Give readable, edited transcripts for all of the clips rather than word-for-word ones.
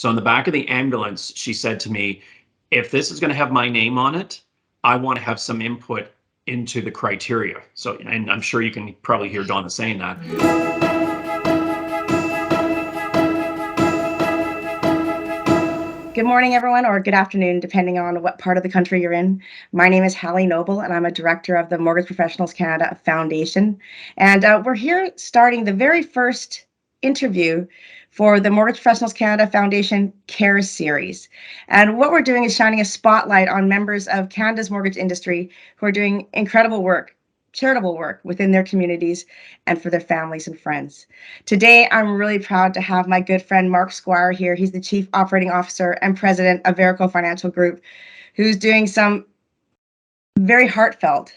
So in the back of the ambulance, she said to me, if this is going to have my name on it, I want to have some input into the criteria. So, and I'm sure you can probably hear Donna saying that. Good morning, everyone, or good afternoon, depending on what part of the country you're in. My name is Hallie Noble, and I'm a director of the Mortgage Professionals Canada Foundation. And we're here starting the very first interview for the Mortgage Professionals Canada Foundation Care Series. And what we're doing is shining a spotlight on members of Canada's mortgage industry who are doing incredible work, charitable work within their communities and for their families and friends. Today, I'm really proud to have my good friend Mark Squire here. He's the Chief Operating Officer and President of Verico Financial Group, who's doing some very heartfelt,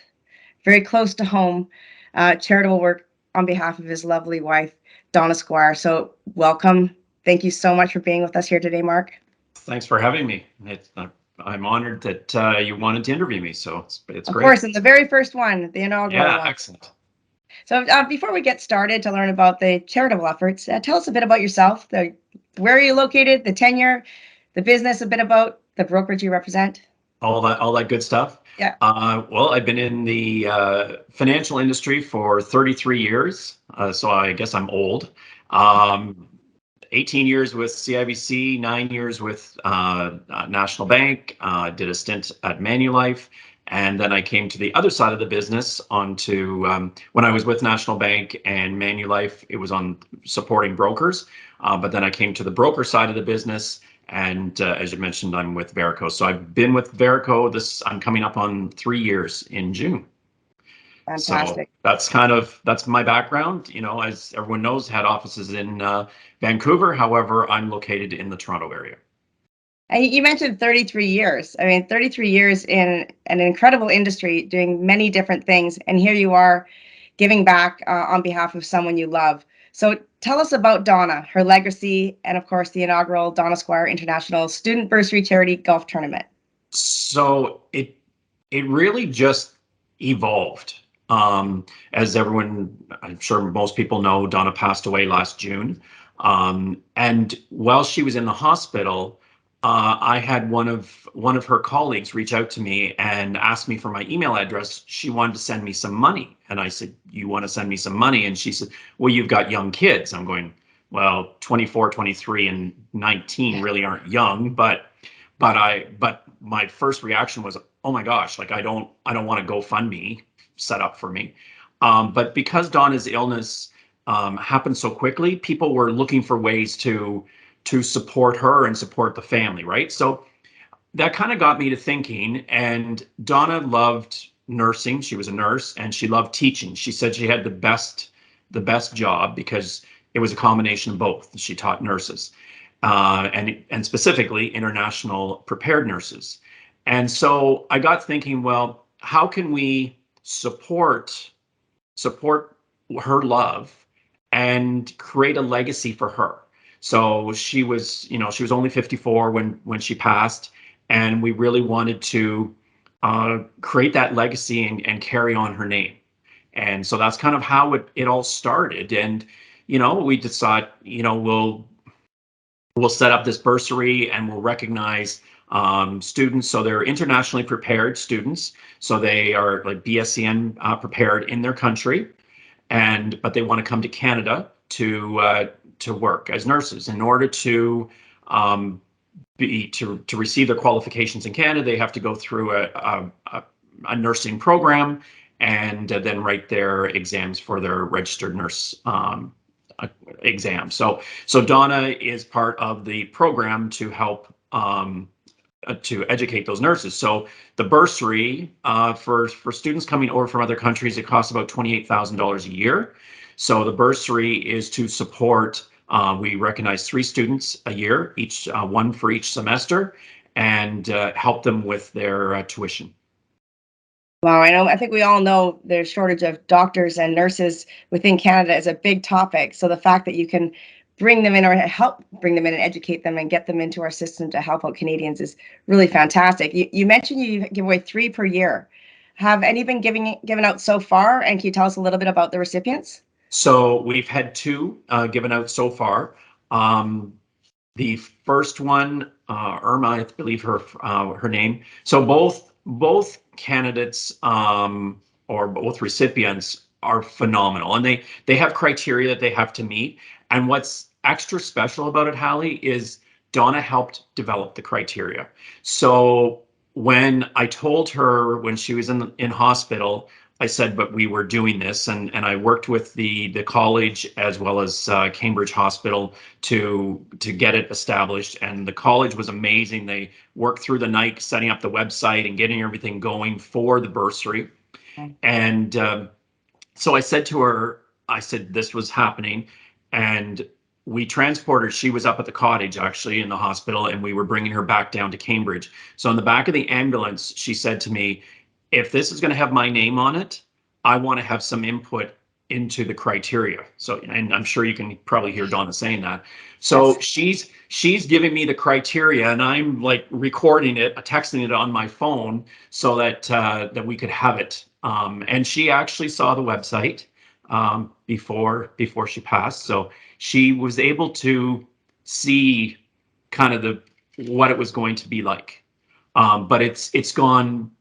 very close to home charitable work on behalf of his lovely wife, Donna Squire. So welcome. Thank you so much for being with us here today, Mark. Thanks for having me. I'm honored that you wanted to interview me, so it's great. Of course, and the very first one, the inaugural one. Excellent. So before we get started to learn about the charitable efforts, tell us a bit about yourself, where are you located, the tenure, the business, a bit about the brokerage you represent. All that good stuff. Yeah. Well, I've been in the financial industry for 33 years, so I guess I'm old. 18 years with CIBC, 9 years with National Bank, did a stint at Manulife, and then I came to the other side of the business onto when I was with National Bank and Manulife, it was on supporting brokers, but then I came to the broker side of the business, and as you mentioned, I'm with Verico. So I've been with Verico, I'm coming up on 3 years in June. Fantastic. So that's my background. You know, as everyone knows, had offices in Vancouver. However, I'm located in the Toronto area. And you mentioned 33 years. I mean, 33 years in an incredible industry doing many different things. And here you are giving back on behalf of someone you love. So tell us about Donna, her legacy, and of course, the inaugural Donna Squire International Student Bursary Charity Golf Tournament. So it really just evolved. As everyone, I'm sure most people know, Donna passed away last June. And while she was in the hospital, I had one of her colleagues reach out to me and ask me for my email address. She wanted to send me some money. And I said, you want to send me some money? And she said, well, you've got young kids. I'm going, well, 24, 23, and 19 really aren't young, but my first reaction was, oh my gosh, like I don't want a GoFundMe set up for me. But because Donna's illness happened so quickly, people were looking for ways to support her and support the family, right? So that kind of got me to thinking, and Donna loved nursing. She was a nurse and she loved teaching. She said she had the best job because it was a combination of both. She taught nurses and specifically international prepared nurses. And so I got thinking, well, how can we support her love and create a legacy for her? So she was only 54 when she passed, and we really wanted to create that legacy and carry on her name. And so that's kind of how it all started. And we decided, we'll set up this bursary and we'll recognize students. So they're internationally prepared students. So they are like BSCN prepared in their country, but they want to come to Canada to work as nurses. In order to receive their qualifications in Canada, they have to go through a nursing program and then write their exams for their registered nurse exam. So Donna is part of the program to help to educate those nurses. So the bursary for students coming over from other countries, it costs about $28,000 a year. So the bursary is to support, we recognize 3 students a year, each one for each semester, and help them with their tuition. Wow, I think we all know there's shortage of doctors and nurses within Canada is a big topic. So the fact that you can bring them in or help bring them in and educate them and get them into our system to help out Canadians is really fantastic. You mentioned you give away 3 per year. Have any been given out so far? And can you tell us a little bit about the recipients? So we've had 2 given out so far. The first one, Irma, I believe her name. So both candidates or both recipients are phenomenal, and they have criteria that they have to meet. And what's extra special about it, Hallie, is Donna helped develop the criteria. So when I told her when she was in hospital, I said, but we were doing this, and I worked with the college as well as Cambridge Hospital to get it established. And the college was amazing. They worked through the night setting up the website and getting everything going for the bursary. And so I said to her, I said this was happening, and we transported. She was up at the cottage actually in the hospital, and we were bringing her back down to Cambridge. So in the back of the ambulance, she said to me, if this is going to have my name on it, I want to have some input into the criteria. So, and I'm sure you can probably hear Donna saying that. So yes. she's giving me the criteria, and I'm like recording it, texting it on my phone so that that we could have it. And she actually saw the website before she passed, so she was able to see kind of what it was going to be like. But it's gone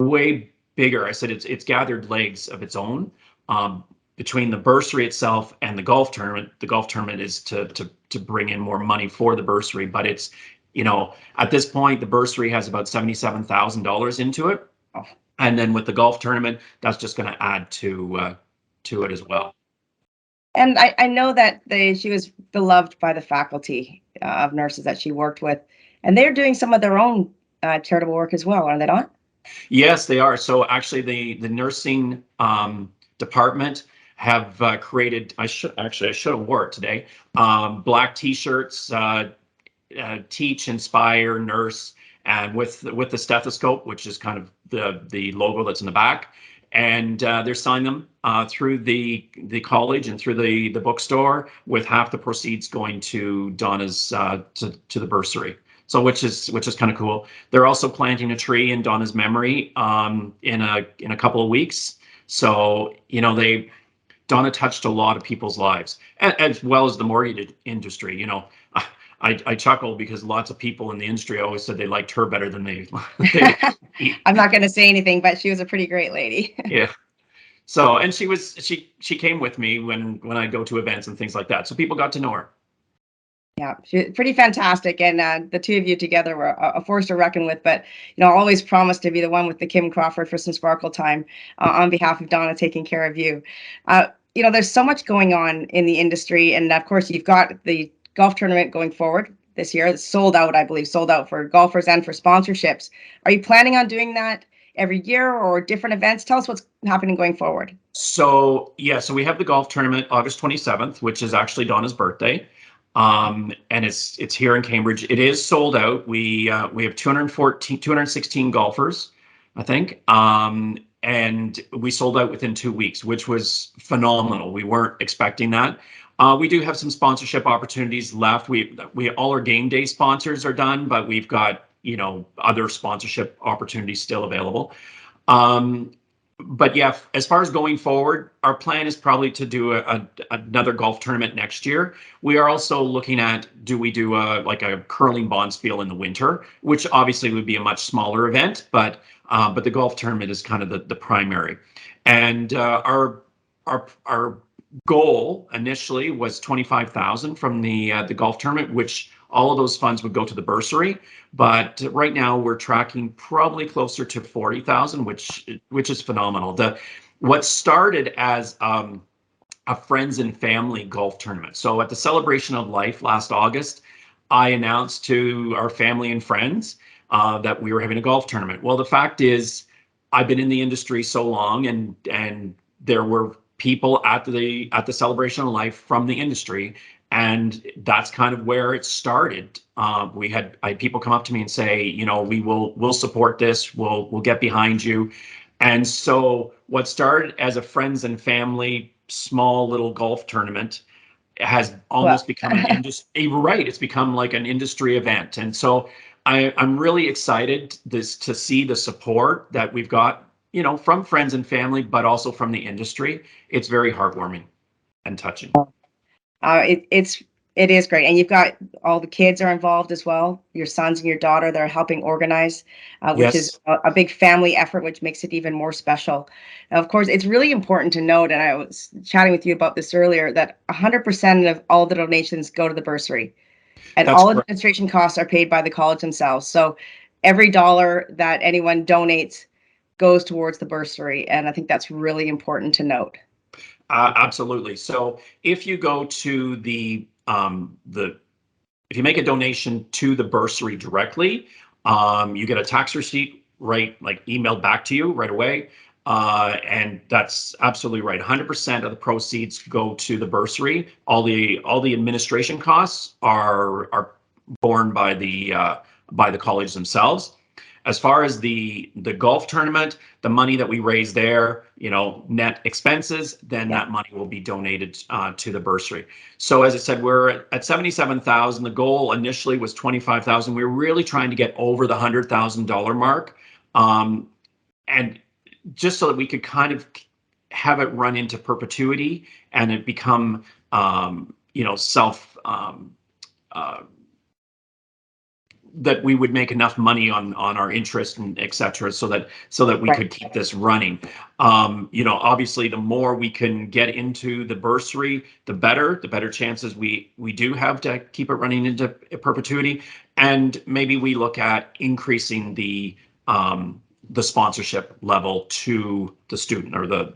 way bigger. I said it's gathered legs of its own between the bursary itself and the golf tournament. The golf tournament is to bring in more money for the bursary, but it's, you know, at this point the bursary has about $77,000 into it, and then with the golf tournament, that's just going to add to it as well. And I know that she was beloved by the faculty of nurses that she worked with, and they're doing some of their own charitable work as well, are they not? Yes, they are. So actually, the nursing department have created. I should have wore it today. Black T-shirts, teach, inspire, nurse, and with the stethoscope, which is kind of the logo that's in the back. And they're selling them through the college and through the bookstore, with half the proceeds going to Donna's to the bursary. So which is kind of cool. They're also planting a tree in Donna's memory in a couple of weeks. So, you know, Donna touched a lot of people's lives, as well as the mortgage industry. You know, I chuckle because lots of people in the industry always said they liked her better than they I'm not going to say anything, but she was a pretty great lady. Yeah. So, and she came with me when I go to events and things like that. So people got to know her. Yeah, she's pretty fantastic, and the two of you together were a force to reckon with. But you know, always promise to be the one with the Kim Crawford for some sparkle time on behalf of Donna, taking care of you. You know, there's so much going on in the industry, and of course, you've got the golf tournament going forward this year. It's sold out, I believe, sold out for golfers and for sponsorships. Are you planning on doing that every year or different events? Tell us what's happening going forward. So yeah, so we have the golf tournament August 27th, which is actually Donna's birthday. And it's here in Cambridge. It is sold out. We have 216 golfers, I think. And we sold out within 2 weeks, which was phenomenal. We weren't expecting that. We do have some sponsorship opportunities left. We all our game day sponsors are done, but we've got, you know, other sponsorship opportunities still available. But yeah, as far as going forward, our plan is probably to do another golf tournament next year. We are also looking at, do we do like a curling bonspiel in the winter, which obviously would be a much smaller event, but the golf tournament is kind of the primary. And our goal initially was 25,000 from the golf tournament, which all of those funds would go to the bursary. But right now we're tracking probably closer to 40,000, which is phenomenal. What started as a friends and family golf tournament. So at the Celebration of Life last August, I announced to our family and friends that we were having a golf tournament. Well, the fact is, I've been in the industry so long, and there were people at the Celebration of Life from the industry, and that's kind of where it started. I had people come up to me and say, you know, we'll support this, we'll get behind you. And so what started as a friends and family small little golf tournament has almost become an industry. Right, it's become like an industry event. And so I'm really excited to see the support that we've got, you know, from friends and family, but also from the industry. It's very heartwarming and touching. It's It is great. And you've got all the kids are involved as well. Your sons and your daughter, they're helping organize, which is Yes, a big family effort, which makes it even more special. Now, of course, it's really important to note, and I was chatting with you about this earlier, that 100% of all the donations go to the bursary, and that's all correct. administration costs are paid by the college themselves. So every dollar that anyone donates goes towards the bursary. And I think that's really important to note. Absolutely. So if you go to if you make a donation to the bursary directly, you get a tax receipt like emailed back to you right away. And that's absolutely right. 100% of the proceeds go to the bursary. All the administration costs are borne by the college themselves. As far as the golf tournament, the money that we raise there, net expenses, then Yeah. that money will be donated to the bursary. So as I said, we're at 77,000. The goal initially was 25,000. We were really trying to get over the $100,000 mark, and just so that we could kind of have it run into perpetuity and it become, self. That we would make enough money on our interest and et cetera, so that we Right. could keep this running. Obviously the more we can get into the bursary, the better chances we do have to keep it running into perpetuity. And maybe we look at increasing the sponsorship level to the student or the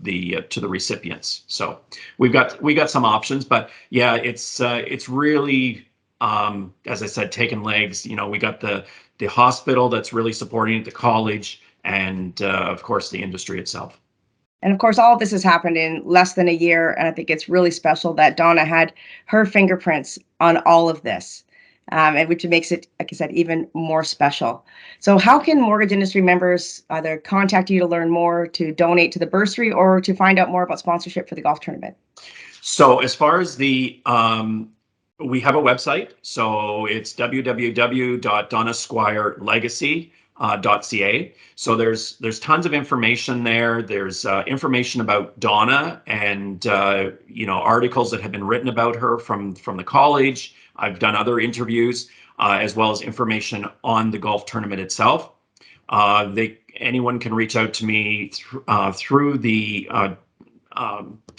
to the recipients. So we got some options, but yeah, it's really, as I said, taking legs. We got the hospital that's really supporting it, the college, and of course the industry itself. And of course, all of this has happened in less than a year. And I think it's really special that Donna had her fingerprints on all of this, and which makes it, like I said, even more special. So, how can mortgage industry members either contact you to learn more, to donate to the bursary, or to find out more about sponsorship for the golf tournament? So as far as we have a website. So it's www.donnasquirelegacy.ca. So there's tons of information there. There's information about Donna and articles that have been written about her from the college. I've done other interviews, as well as information on the golf tournament itself. Anyone can reach out to me through the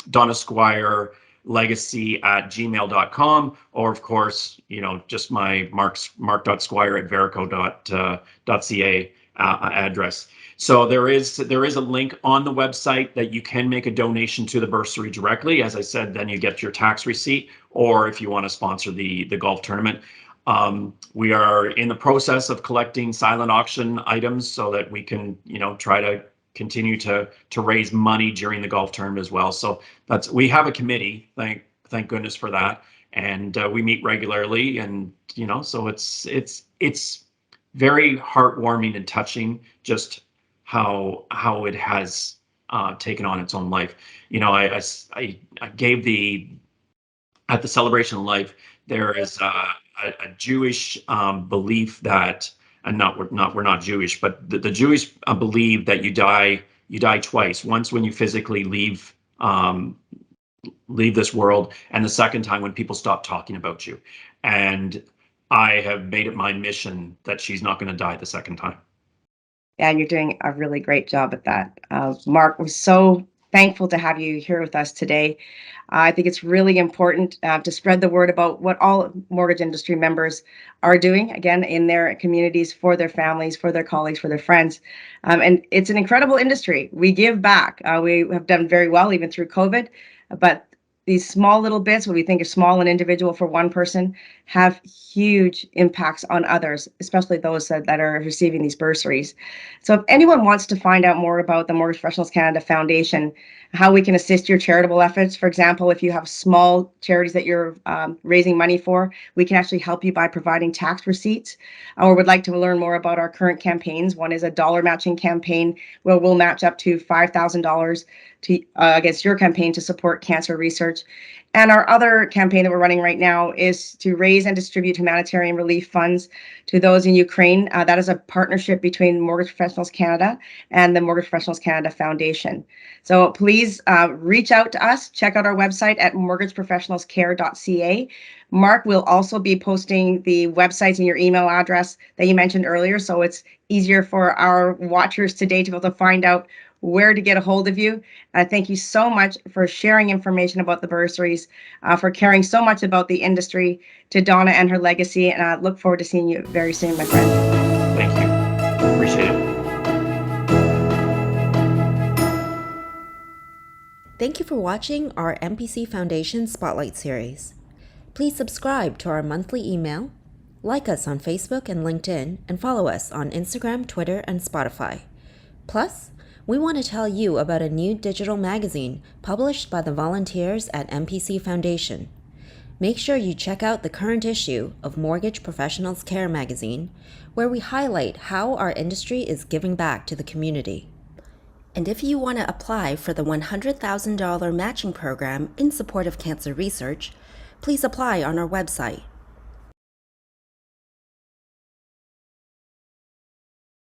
Donna Squire legacy@gmail.com, or of course, just my mark.squire@verico.ca address. So there is a link on the website that you can make a donation to the bursary directly. As I said, then you get your tax receipt, or if you want to sponsor the golf tournament. We are in the process of collecting silent auction items so that we can, try to continue to raise money during the golf tournament as well. So we have a committee, thank goodness for that, and we meet regularly, and so it's very heartwarming and touching just how it has taken on its own life. I gave at the Celebration of Life, there is a Jewish belief that, and we're not Jewish, but the Jewish believe that you die twice. Once when you physically leave this world, and the second time when people stop talking about you. And I have made it my mission that she's not going to die the second time. And you're doing a really great job at that. Mark, we're so thankful to have you here with us today. I think it's really important to spread the word about what all mortgage industry members are doing, again, in their communities, for their families, for their colleagues, for their friends. And it's an incredible industry. We give back. We have done very well, even through COVID. But these small little bits, what we think is small and individual for one person, have huge impacts on others, especially those that are receiving these bursaries. So if anyone wants to find out more about the Mortgage Professionals Canada Foundation, how we can assist your charitable efforts, for example, if you have small charities that you're raising money for, we can actually help you by providing tax receipts, or would like to learn more about our current campaigns. One is a dollar matching campaign where we'll match up to $5,000 to against your campaign to support cancer research. And our other campaign that we're running right now is to raise and distribute humanitarian relief funds to those in Ukraine. That is a partnership between Mortgage Professionals Canada and the Mortgage Professionals Canada Foundation. So please reach out to us. Check out our website at mortgageprofessionalscare.ca. Mark will also be posting the websites and your email address that you mentioned earlier, so it's easier for our watchers today to be able to find out where to get a hold of you. Thank you so much for sharing information about the bursaries, for caring so much about the industry, to Donna and her legacy, and I look forward to seeing you very soon, my friend. Thank you. Appreciate it. Thank you for watching our MPC Foundation Spotlight Series. Please subscribe to our monthly email, like us on Facebook and LinkedIn, and follow us on Instagram, Twitter, and Spotify. Plus, we want to tell you about a new digital magazine published by the volunteers at MPC Foundation. Make sure you check out the current issue of Mortgage Professionals Care magazine, where we highlight how our industry is giving back to the community. And if you want to apply for the $100,000 matching program in support of cancer research, please apply on our website,